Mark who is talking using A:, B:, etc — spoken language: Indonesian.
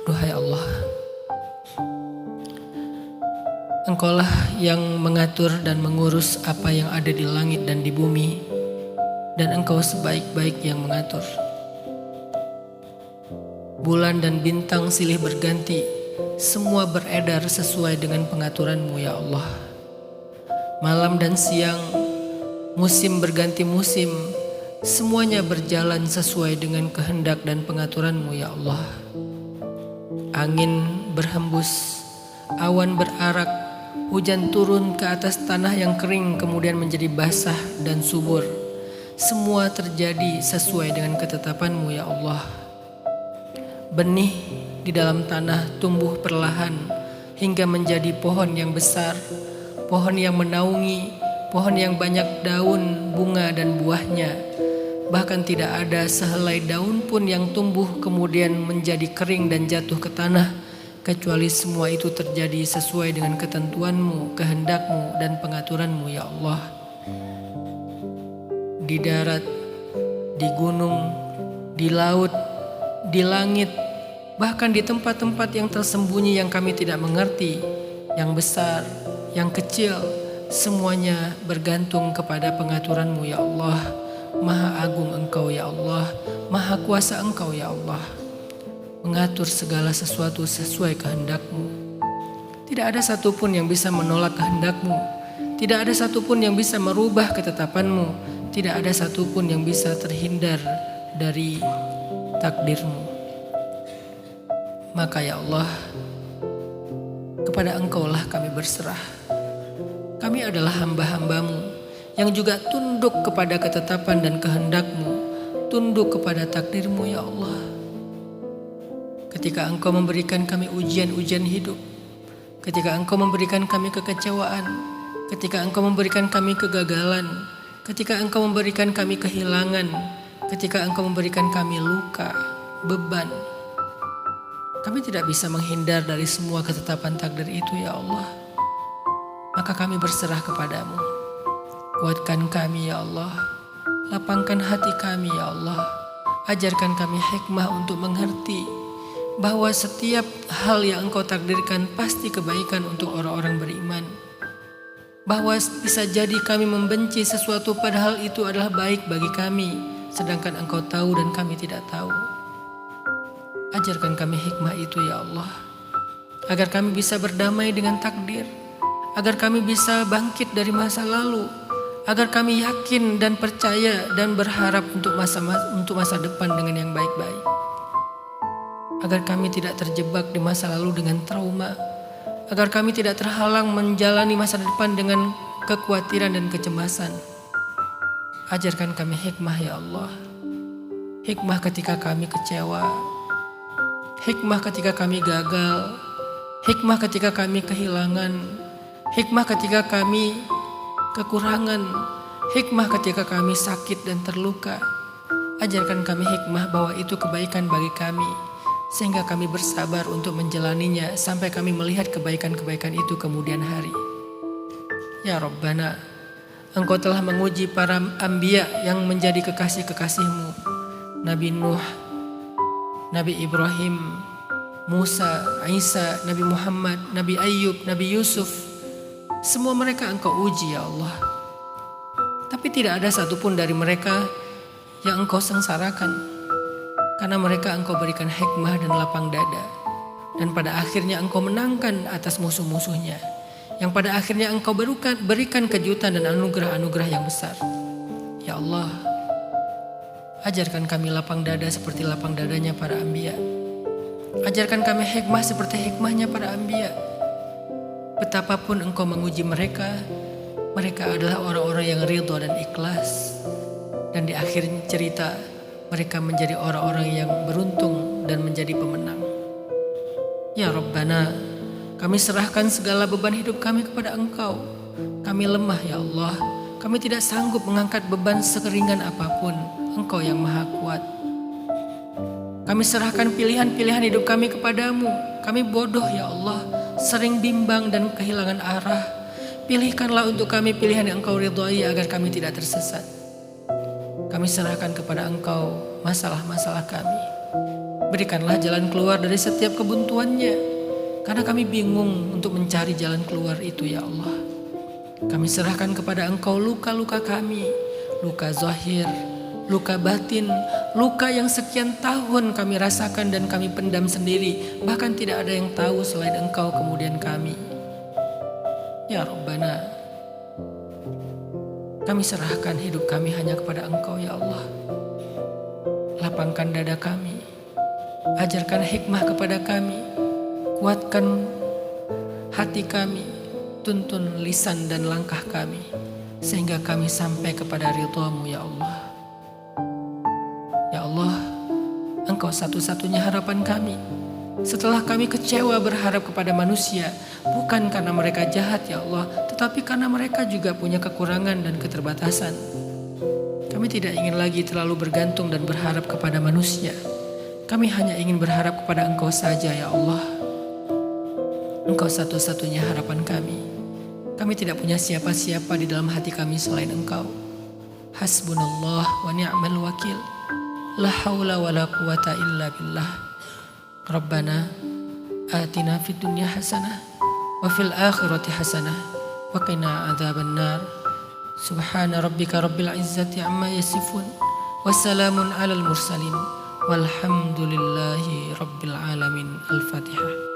A: Duhai Allah, Engkaulah yang mengatur dan mengurus apa yang ada di langit dan di bumi, dan Engkau sebaik-baik yang mengatur. Bulan dan bintang silih berganti, semua beredar sesuai dengan pengaturan-Mu ya Allah. Malam dan siang, musim berganti musim, semuanya berjalan sesuai dengan kehendak dan pengaturan-Mu ya Allah. Angin berhembus, awan berarak, hujan turun ke atas tanah yang kering kemudian menjadi basah dan subur. Semua terjadi sesuai dengan ketetapan-Mu ya Allah. Benih di dalam tanah tumbuh perlahan hingga menjadi pohon yang besar, pohon yang menaungi, pohon yang banyak daun, bunga dan buahnya. Bahkan tidak ada sehelai daun pun yang tumbuh kemudian menjadi kering dan jatuh ke tanah, kecuali semua itu terjadi sesuai dengan ketentuan-Mu, kehendak-Mu dan pengaturan-Mu ya Allah. Di darat, di gunung, di laut, di langit, bahkan di tempat-tempat yang tersembunyi yang kami tidak mengerti, yang besar, yang kecil, semuanya bergantung kepada pengaturan-Mu ya Allah. Maha agung Engkau ya Allah, maha kuasa Engkau ya Allah, mengatur segala sesuatu sesuai kehendak-Mu. Tidak ada satupun yang bisa menolak kehendak-Mu, tidak ada satupun yang bisa merubah ketetapan-Mu, tidak ada satupun yang bisa terhindar dari takdir-Mu. Maka ya Allah, kepada Engkaulah kami berserah. Kami adalah hamba-hamba-Mu yang juga tunduk kepada ketetapan dan kehendak-Mu, tunduk kepada takdir-Mu ya Allah. Ketika Engkau memberikan kami ujian-ujian hidup, ketika Engkau memberikan kami kekecewaan, ketika Engkau memberikan kami kegagalan, ketika Engkau memberikan kami kehilangan, ketika Engkau memberikan kami luka, beban, kami tidak bisa menghindar dari semua ketetapan takdir itu ya Allah. Maka kami berserah kepadamu. Kuatkan kami ya Allah, lapangkan hati kami ya Allah, ajarkan kami hikmah untuk mengerti bahwa setiap hal yang Engkau takdirkan pasti kebaikan untuk orang-orang beriman. Bahwa bisa jadi kami membenci sesuatu padahal itu adalah baik bagi kami, sedangkan Engkau tahu dan kami tidak tahu. Ajarkan kami hikmah itu ya Allah, agar kami bisa berdamai dengan takdir, agar kami bisa bangkit dari masa lalu, agar kami yakin dan percaya dan berharap untuk masa depan dengan yang baik-baik. Agar kami tidak terjebak di masa lalu dengan trauma, agar kami tidak terhalang menjalani masa depan dengan kekhawatiran dan kecemasan. Ajarkan kami hikmah ya Allah. Hikmah ketika kami kecewa, hikmah ketika kami gagal, hikmah ketika kami kehilangan, hikmah ketika kami kekurangan, hikmah ketika kami sakit dan terluka. Ajarkan kami hikmah bahwa itu kebaikan bagi kami, sehingga kami bersabar untuk menjalaninya sampai kami melihat kebaikan-kebaikan itu kemudian hari. Ya Rabbana, Engkau telah menguji para anbiya yang menjadi kekasih-kekasih-Mu, Nabi Nuh, Nabi Ibrahim, Musa, Isa, Nabi Muhammad, Nabi Ayub, Nabi Yusuf. Semua mereka Engkau uji ya Allah. Tapi tidak ada satupun dari mereka yang Engkau sengsarakan, karena mereka Engkau berikan hikmah dan lapang dada. Dan pada akhirnya Engkau menangkan atas musuh-musuhnya, yang pada akhirnya Engkau berikan kejutan dan anugerah-anugerah yang besar. Ya Allah, ajarkan kami lapang dada seperti lapang dadanya para anbiya. Ajarkan kami hikmah seperti hikmahnya para anbiya. Betapapun Engkau menguji mereka, mereka adalah orang-orang yang ridho dan ikhlas. Dan di akhir cerita, mereka menjadi orang-orang yang beruntung dan menjadi pemenang. Ya Rabbana, kami serahkan segala beban hidup kami kepada Engkau. Kami lemah ya Allah, kami tidak sanggup mengangkat beban sekeringan apapun. Engkau yang maha kuat. Kami serahkan pilihan-pilihan hidup kami kepadamu. Kami bodoh ya Allah, sering bimbang dan kehilangan arah. Pilihkanlah untuk kami pilihan yang Engkau ridhoi agar kami tidak tersesat. Kami serahkan kepada Engkau masalah-masalah kami. Berikanlah jalan keluar dari setiap kebuntuannya, karena kami bingung untuk mencari jalan keluar itu ya Allah. Kami serahkan kepada Engkau luka-luka kami, luka zahir, luka batin, luka yang sekian tahun kami rasakan dan kami pendam sendiri. Bahkan tidak ada yang tahu selain Engkau kemudian kami. Ya Rabbana, kami serahkan hidup kami hanya kepada Engkau ya Allah. Lapangkan dada kami, ajarkan hikmah kepada kami, kuatkan hati kami, tuntun lisan dan langkah kami, sehingga kami sampai kepada ridha-Mu ya Allah. Ya Allah, Engkau satu-satunya harapan kami. Setelah kami kecewa berharap kepada manusia, bukan karena mereka jahat ya Allah, tetapi karena mereka juga punya kekurangan dan keterbatasan. Kami tidak ingin lagi terlalu bergantung dan berharap kepada manusia. Kami hanya ingin berharap kepada Engkau saja ya Allah. Engkau satu-satunya harapan kami. Kami tidak punya siapa-siapa di dalam hati kami selain Engkau. Hasbunallah wa ni'mal wakil. La haula wa la quwata illa billah. Rabbana atina fid dunya hasanah wa fil akhirati hasanah wa qina adzaban nar. Subhana rabbika rabbil izzati amma yasifun wa salamun alal mursalin walhamdulillahi rabbil alamin. Al-Fatihah.